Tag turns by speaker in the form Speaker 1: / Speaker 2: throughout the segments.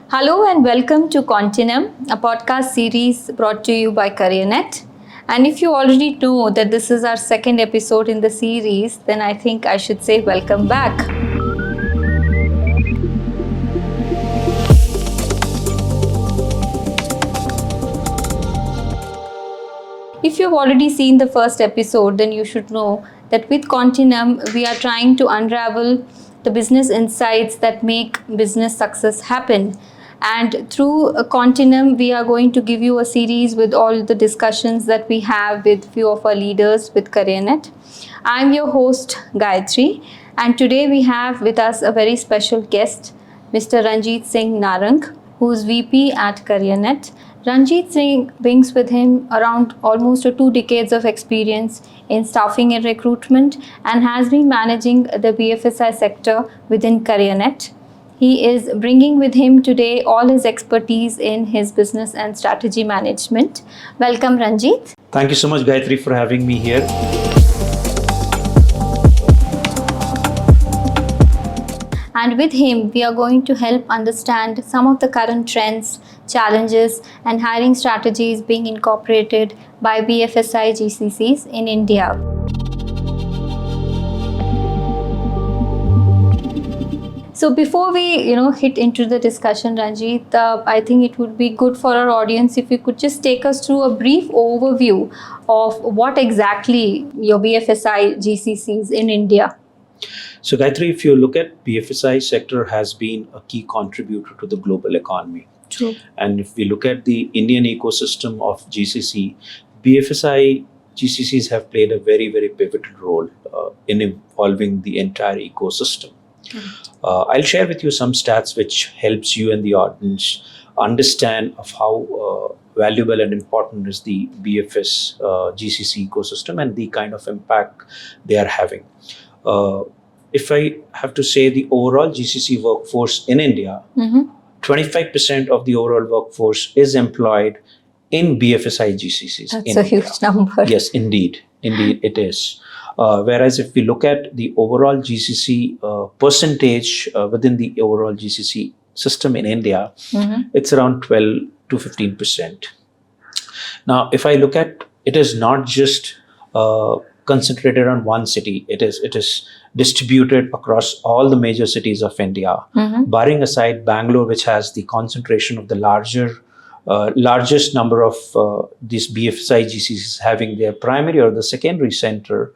Speaker 1: Hello and welcome to Continuum, a podcast series brought to you by Careernet. And if you already know that this is our second episode in the series, then I think I should say welcome back. If you've already seen the first episode, then you should know that with Continuum, we are trying to unravel the business insights that make business success happen. And through a Continuum, we are going to give you a series with all the discussions that we have with few of our leaders with Careernet. I'm your host, Gayatri, and today we have with us a very special guest, Mr. Ranjeet Singh Narang, who's VP at Careernet. Ranjeet Singh brings with him around almost 2 decades of experience in staffing and recruitment and has been managing the BFSI sector within Careernet. He is bringing with him today all his expertise in his business and strategy management. Welcome, Ranjeet.
Speaker 2: Thank you so much, Gayatri, for having me here.
Speaker 1: And with him, we are going to help understand some of the current trends, challenges, and hiring strategies being incorporated by BFSI GCCs in India. So before we, hit into the discussion, Ranjeet, I think it would be good for our audience if you could just take us through a brief overview of what exactly your BFSI GCCs in India.
Speaker 2: So, Gayatri, if you look at BFSI sector has been a key contributor to the global economy.
Speaker 1: True.
Speaker 2: And if we look at the Indian ecosystem of GCC, BFSI GCCs have played a very, very pivotal role in evolving the entire ecosystem. I'll share with you some stats which helps you and the audience understand of how valuable and important is the BFS GCC ecosystem and the kind of impact they are having. If I have to say the overall GCC workforce in India, 25% of the overall workforce is employed in BFSI GCCs.
Speaker 1: That's a huge number.
Speaker 2: Yes, indeed it is. Whereas if we look at the overall GCC percentage within the overall GCC system in India, it's around 12 to 15%. Now, if I look at it, is not just concentrated on one city. It is distributed across all the major cities of India, barring aside Bangalore, which has the concentration of the largest number of these BFSI GCCs having their primary or the secondary center,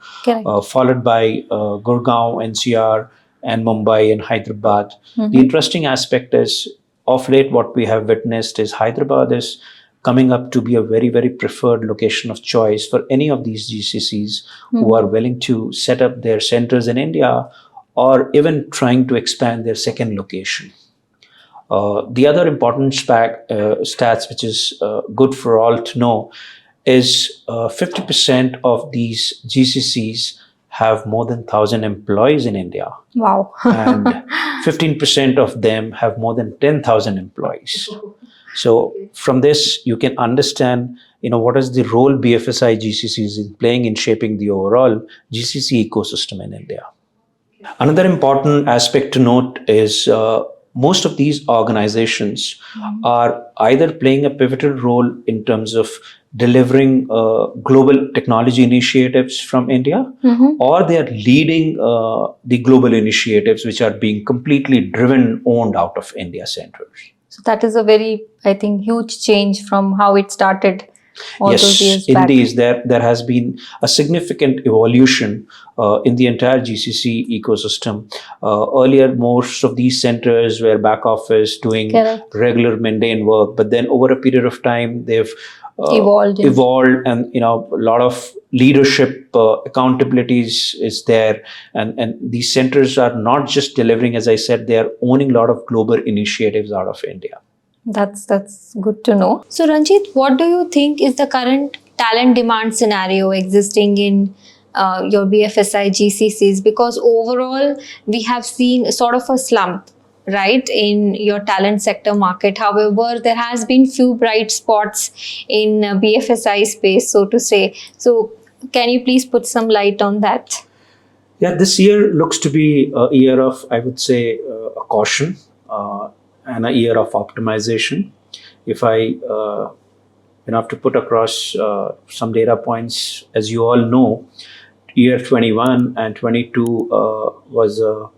Speaker 2: followed by Gurgaon, NCR, and Mumbai and Hyderabad. The interesting aspect is, of late, what we have witnessed is Hyderabad is coming up to be a very, very preferred location of choice for any of these GCCs who are willing to set up their centers in India or even trying to expand their second location. The other important stats, which is good for all to know, is 50% of these GCCs have more than 1,000 employees in India.
Speaker 1: Wow.
Speaker 2: And 15% of them have more than 10,000 employees. So from this, you can understand, what is the role BFSI GCCs is playing in shaping the overall GCC ecosystem in India. Another important aspect to note is most of these organizations are either playing a pivotal role in terms of delivering global technology initiatives from India, or they are leading the global initiatives which are being completely owned out of India centers.
Speaker 1: So that is a very, I think, huge change from how it started all those years back.
Speaker 2: Yes, indeed. There has been a significant evolution in the entire GCC ecosystem. Earlier, most of these centers were back office doing regular mundane work, but then over a period of time, they've evolved, and a lot of leadership accountabilities is there, and these centers are not just delivering, as I said, they are owning a lot of global initiatives out of India.
Speaker 1: That's good to know. So Ranjeet, what do you think is the current talent demand scenario existing in your BFSI GCCs? Because overall we have seen sort of a slump, right, in your talent sector market. However, there has been few bright spots in BFSI space, so to say. So can you please put some light on that?
Speaker 2: Yeah, this year looks to be a year of, I would say, a caution. and a year of optimization. If I have to put across some data points, as you all know, year 21 and 22 was a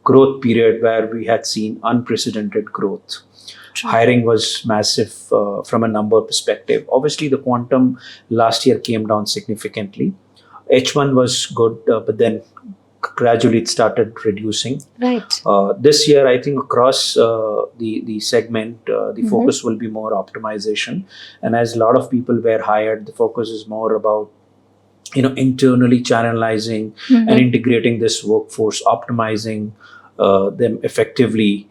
Speaker 2: growth period where we had seen unprecedented growth. True. Hiring was massive from a number perspective. Obviously, the quantum last year came down significantly. H1 was good, but then gradually it started reducing.
Speaker 1: Right.
Speaker 2: This year, I think across the segment, the focus will be more optimization. And as a lot of people were hired, the focus is more about internally channelizing and integrating this workforce, optimizing them effectively.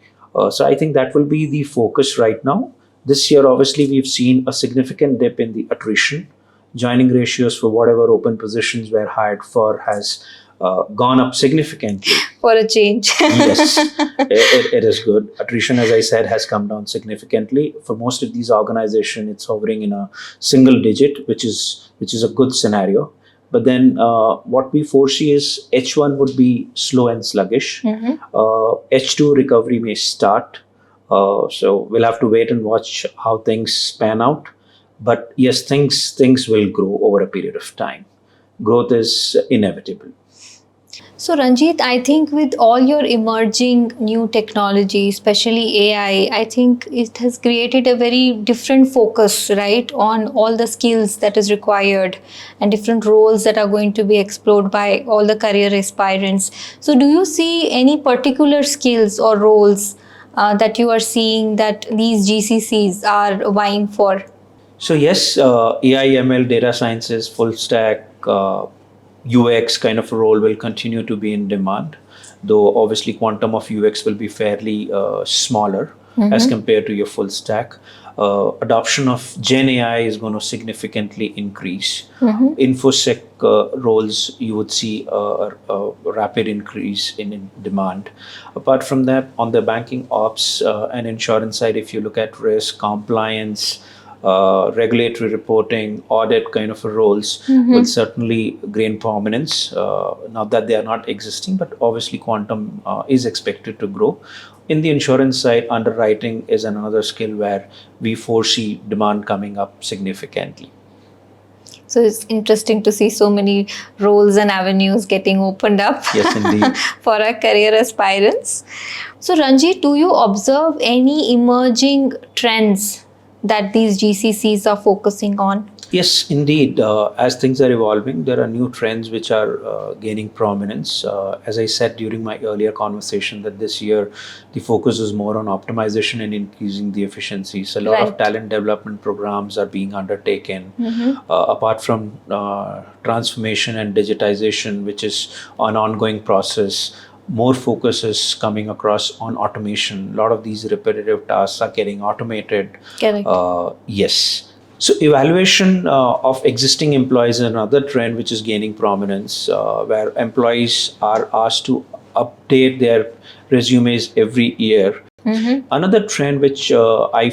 Speaker 2: So I think that will be the focus right now. This year, obviously, we've seen a significant dip in the attrition. Joining ratios for whatever open positions were hired for has gone up significantly.
Speaker 1: For a change.
Speaker 2: Yes, it is good. Attrition, as I said, has come down significantly. For most of these organizations, it's hovering in a single digit, which is a good scenario. But then what we foresee is H1 would be slow and sluggish. H2 recovery may start. So we'll have to wait and watch how things pan out. But yes, things will grow over a period of time. Growth is inevitable.
Speaker 1: So Ranjeet, I think with all your emerging new technology, especially AI, I think it has created a very different focus, right, on all the skills that is required and different roles that are going to be explored by all the career aspirants. So do you see any particular skills or roles that you are seeing that these GCCs are vying for?
Speaker 2: So yes, AI, ML, data sciences, full stack, UX kind of a role will continue to be in demand, though obviously quantum of UX will be fairly smaller as compared to your full stack. Adoption of Gen AI is going to significantly increase. InfoSec roles, you would see a rapid increase in demand. Apart from that, on the banking ops and insurance side, if you look at risk, compliance, regulatory reporting, audit kind of roles will certainly gain prominence. Not that they are not existing, but obviously quantum is expected to grow. In the insurance side, underwriting is another skill where we foresee demand coming up significantly.
Speaker 1: So it's interesting to see so many roles and avenues getting opened up.
Speaker 2: Yes, indeed.
Speaker 1: For our career aspirants. So Ranjeet, do you observe any emerging trends that these GCCs are focusing on?
Speaker 2: Yes, indeed. As things are evolving, there are new trends which are gaining prominence. As I said during my earlier conversation, that this year the focus is more on optimization and increasing the efficiency. So a lot of talent development programs are being undertaken. Apart from transformation and digitization, which is an ongoing process, more focus is coming across on automation. A lot of these repetitive tasks are getting automated.
Speaker 1: Correct.
Speaker 2: Yes. So evaluation of existing employees is another trend which is gaining prominence, where employees are asked to update their resumes every year. Another trend which I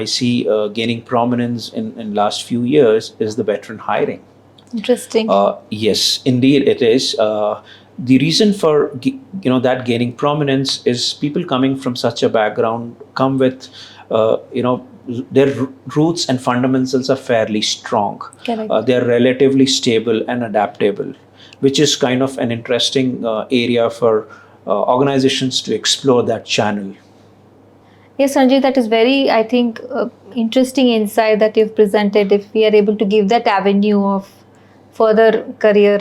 Speaker 2: see gaining prominence in last few years is the veteran hiring.
Speaker 1: Interesting.
Speaker 2: Yes, indeed it is. The reason for that gaining prominence is people coming from such a background come with their roots and fundamentals are fairly strong. They are relatively stable and adaptable, which is kind of an interesting area for organizations to explore that channel.
Speaker 1: Yes, Sanjay, that is very, I think, interesting insight that you've presented. If we are able to give that avenue of further career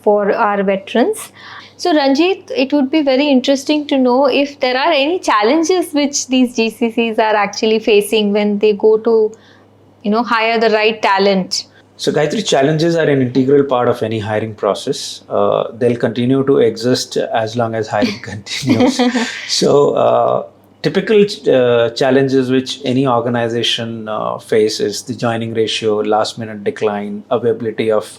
Speaker 1: for our veterans. So Ranjeet, it would be very interesting to know if there are any challenges which these GCCs are actually facing when they go to, hire the right talent.
Speaker 2: So Gayatri, challenges are an integral part of any hiring process. They'll continue to exist as long as hiring continues. So typical challenges which any organization face is the joining ratio, last minute decline, availability of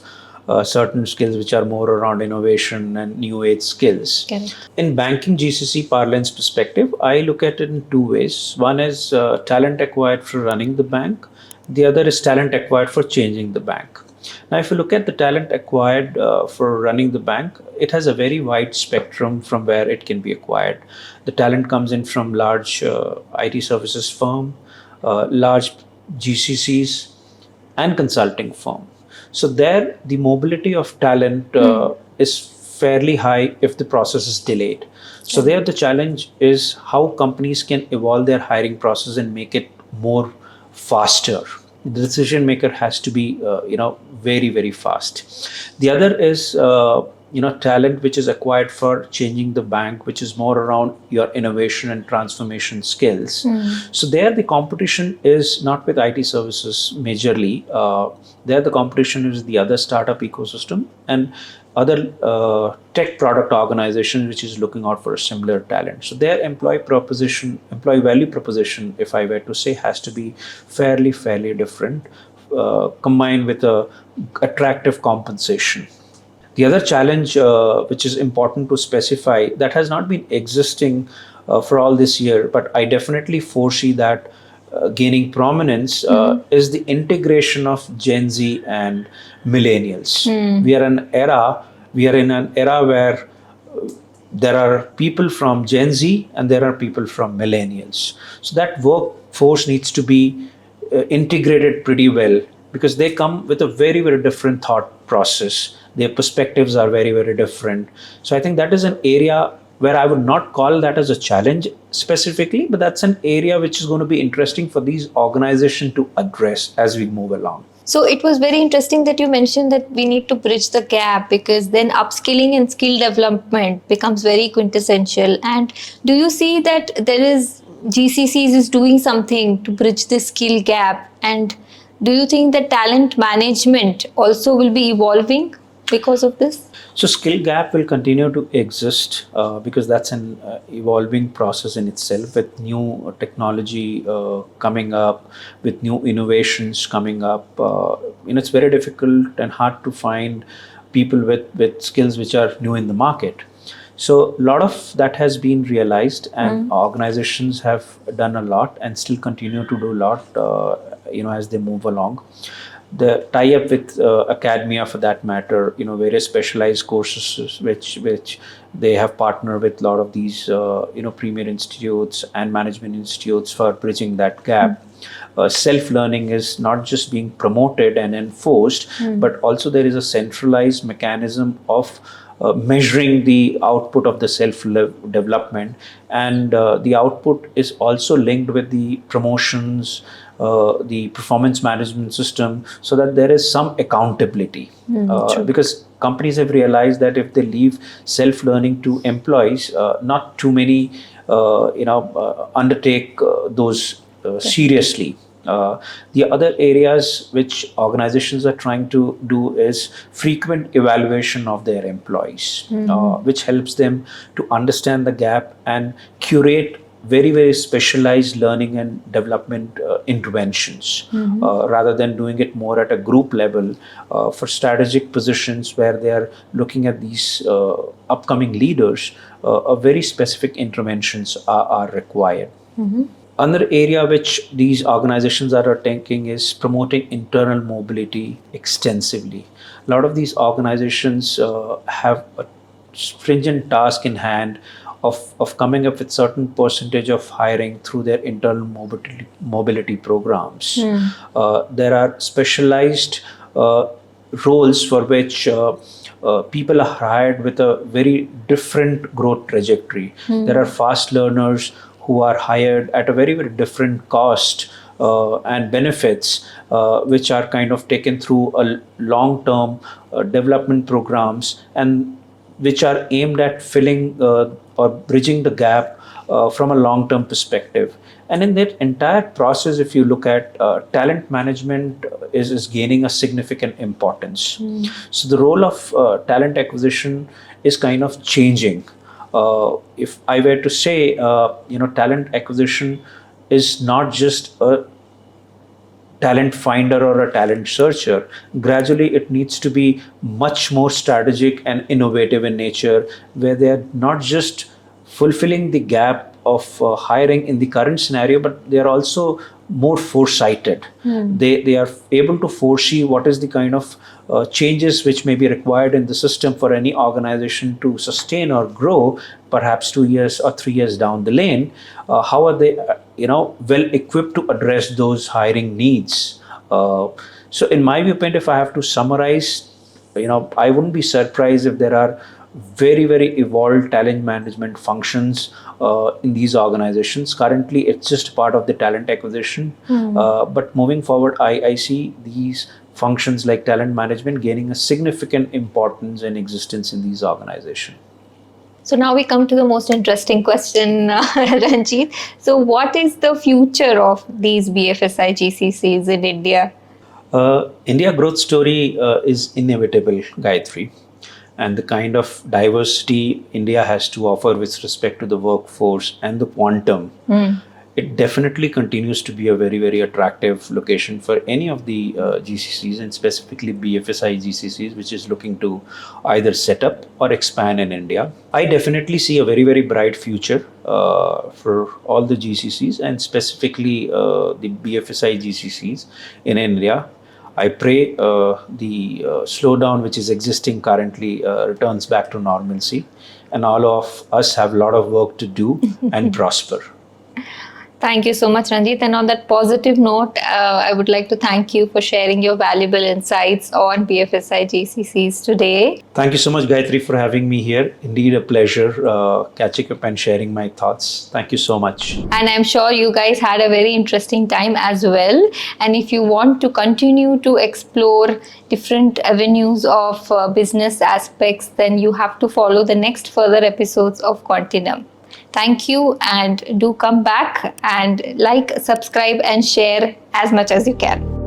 Speaker 2: certain skills which are more around innovation and new age skills.
Speaker 1: Correct.
Speaker 2: In banking GCC parlance perspective, I look at it in two ways. One is talent acquired for running the bank. The other is talent acquired for changing the bank. Now, if you look at the talent acquired for running the bank, it has a very wide spectrum from where it can be acquired. The talent comes in from large IT services firm, large GCCs, and consulting firm. So there, the mobility of talent is fairly high if the process is delayed. So there, the challenge is how companies can evolve their hiring process and make it more faster. The decision maker has to be, very, very fast. The other is, talent which is acquired for changing the bank, which is more around your innovation and transformation skills. So there, the competition is not with IT services majorly. There, the competition is the other startup ecosystem and other tech product organizations which is looking out for a similar talent. So their employee value proposition, if I were to say, has to be fairly different, combined with a attractive compensation. The other challenge, which is important to specify, that has not been existing for all this year, but I definitely foresee that gaining prominence is the integration of Gen Z and millennials. We are in an era where there are people from Gen Z and there are people from millennials. So that workforce needs to be integrated pretty well because they come with a very different thought process. Their perspectives are very different. So I think that is an area where I would not call that as a challenge specifically, but that's an area which is going to be interesting for these organizations to address as we move along.
Speaker 1: So it was very interesting that you mentioned that we need to bridge the gap because then upskilling and skill development becomes very quintessential. And do you see that there is GCCs is doing something to bridge the skill gap? And do you think that talent management also will be evolving because of this?
Speaker 2: So skill gap will continue to exist because that's an evolving process in itself with new technology coming up, with new innovations coming up. It's very difficult and hard to find people with skills which are new in the market. So a lot of that has been realized and organizations have done a lot and still continue to do a lot, as they move along. The tie-up with academia, for that matter, various specialized courses which they have partnered with a lot of these premier institutes and management institutes for bridging that gap. Self-learning is not just being promoted and enforced, but also there is a centralized mechanism of measuring the output of the self-development, and the output is also linked with the promotions, the performance management system, so that there is some accountability. Because companies have realized that if they leave self-learning to employees, not too many undertake those seriously. The other areas which organizations are trying to do is frequent evaluation of their employees, which helps them to understand the gap and curate very specialized learning and development interventions, rather than doing it more at a group level for strategic positions where they are looking at these upcoming leaders. Very specific interventions are required. Another area which these organizations are taking is promoting internal mobility extensively. A lot of these organizations have a stringent task in hand of coming up with certain percentage of hiring through their internal mobility programs. There are specialized roles for which people are hired with a very different growth trajectory. There are fast learners who are hired at a very different cost and benefits, which are kind of taken through a long-term development programs and which are aimed at filling or bridging the gap from a long-term perspective. And in that entire process, if you look at talent management is gaining a significant importance. So the role of talent acquisition is kind of changing. If I were to say, talent acquisition is not just a talent finder or a talent searcher. Gradually, it needs to be much more strategic and innovative in nature, where they are not just fulfilling the gap of hiring in the current scenario, but they are also more foresighted. They are able to foresee what is the kind of changes which may be required in the system for any organization to sustain or grow, perhaps 2 years or 3 years down the lane. How are they, well equipped to address those hiring needs? So, in my viewpoint, if I have to summarize, I wouldn't be surprised if there are very, very evolved talent management functions in these organizations. Currently, it's just part of the talent acquisition. But moving forward, I see these functions like talent management gaining a significant importance and existence in these organizations.
Speaker 1: So now we come to the most interesting question, Ranjeet. So what is the future of these BFSI GCCs in India?
Speaker 2: India growth story is inevitable, Gayatri, and the kind of diversity India has to offer with respect to the workforce and the quantum, it definitely continues to be a very, very attractive location for any of the GCCs, and specifically BFSI GCCs, which is looking to either set up or expand in India. I definitely see a very, very bright future for all the GCCs, and specifically the BFSI GCCs in India. I pray the slowdown which is existing currently returns back to normalcy, and all of us have a lot of work to do and prosper.
Speaker 1: Thank you so much, Ranjeet. And on that positive note, I would like to thank you for sharing your valuable insights on BFSI GCCs today.
Speaker 2: Thank you so much, Gayatri, for having me here. Indeed a pleasure catching up and sharing my thoughts. Thank you so much.
Speaker 1: And I'm sure you guys had a very interesting time as well. And if you want to continue to explore different avenues of business aspects, then you have to follow the next further episodes of Continuum. Thank you, and do come back and like, subscribe and share as much as you can.